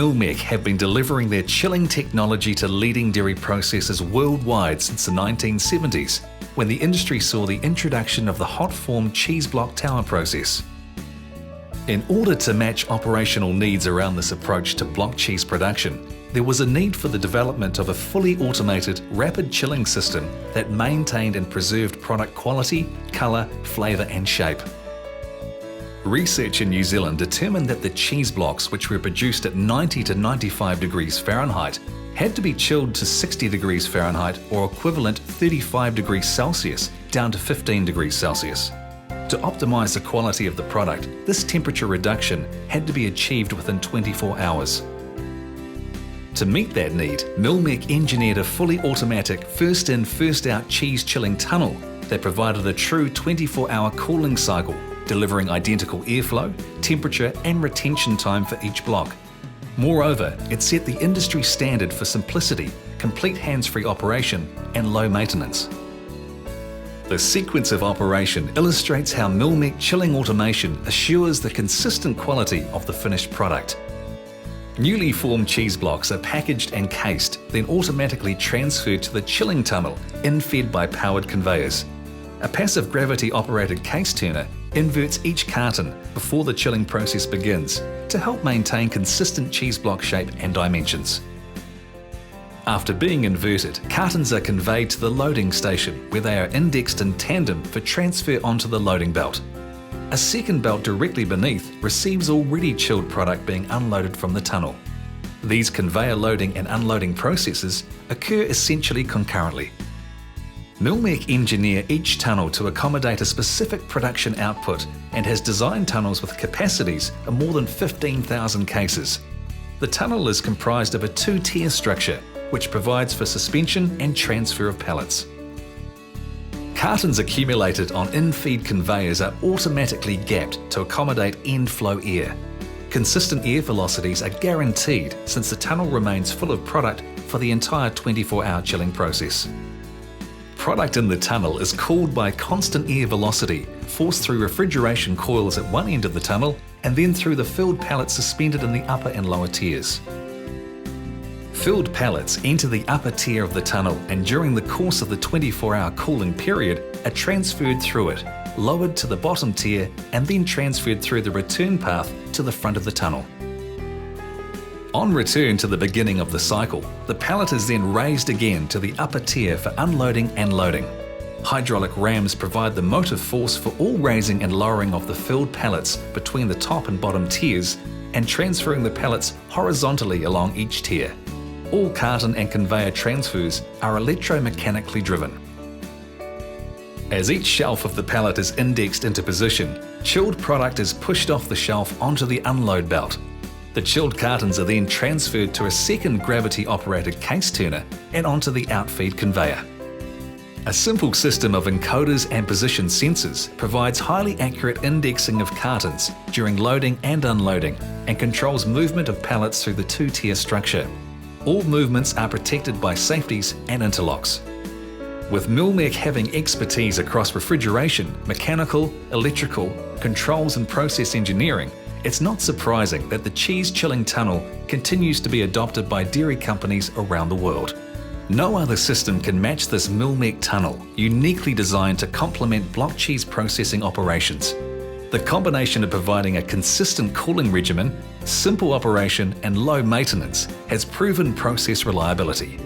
Milmeq have been delivering their chilling technology to leading dairy processors worldwide since the 1970s, when the industry saw the introduction of the hot-form cheese block tower process. In order to match operational needs around this approach to block cheese production, there was a need for the development of a fully automated, rapid chilling system that maintained and preserved product quality, colour, flavour and shape. Research in New Zealand determined that the cheese blocks, which were produced at 90 to 95 degrees Fahrenheit, had to be chilled to 60 degrees Fahrenheit or equivalent 35 degrees Celsius down to 15 degrees Celsius. To optimise the quality of the product, this temperature reduction had to be achieved within 24 hours. To meet that need, Milmeq engineered a fully automatic first-in, first-out cheese chilling tunnel that provided a true 24-hour cooling cycle, delivering identical airflow, temperature and retention time for each block. Moreover, it set the industry standard for simplicity, complete hands-free operation and low maintenance. The sequence of operation illustrates how Milmeq chilling automation assures the consistent quality of the finished product. Newly formed cheese blocks are packaged and cased, then automatically transferred to the chilling tunnel, infed by powered conveyors. A passive gravity-operated case turner inverts each carton before the chilling process begins to help maintain consistent cheese block shape and dimensions. After being inverted, cartons are conveyed to the loading station where they are indexed in tandem for transfer onto the loading belt. A second belt directly beneath receives already chilled product being unloaded from the tunnel. These conveyor loading and unloading processes occur essentially concurrently. Milmeq engineer each tunnel to accommodate a specific production output and has designed tunnels with capacities of more than 15,000 cases. The tunnel is comprised of a two-tier structure which provides for suspension and transfer of pallets. Cartons accumulated on in-feed conveyors are automatically gapped to accommodate end-flow air. Consistent air velocities are guaranteed since the tunnel remains full of product for the entire 24-hour chilling process. Product in the tunnel is cooled by constant air velocity forced through refrigeration coils at one end of the tunnel and then through the filled pallets suspended in the upper and lower tiers. Filled pallets enter the upper tier of the tunnel and during the course of the 24-hour cooling period are transferred through it, lowered to the bottom tier and then transferred through the return path to the front of the tunnel. On return to the beginning of the cycle, the pallet is then raised again to the upper tier for unloading and loading. Hydraulic rams provide the motive force for all raising and lowering of the filled pallets between the top and bottom tiers and transferring the pallets horizontally along each tier. All carton and conveyor transfers are electromechanically driven. As each shelf of the pallet is indexed into position, chilled product is pushed off the shelf onto the unload belt. The chilled cartons are then transferred to a second gravity-operated case turner and onto the outfeed conveyor. A simple system of encoders and position sensors provides highly accurate indexing of cartons during loading and unloading and controls movement of pallets through the two-tier structure. All movements are protected by safeties and interlocks. With Milmeq having expertise across refrigeration, mechanical, electrical, controls and process engineering, it's not surprising that the cheese chilling tunnel continues to be adopted by dairy companies around the world. No other system can match this Milmeq tunnel, uniquely designed to complement block cheese processing operations. The combination of providing a consistent cooling regimen, simple operation and low maintenance has proven process reliability.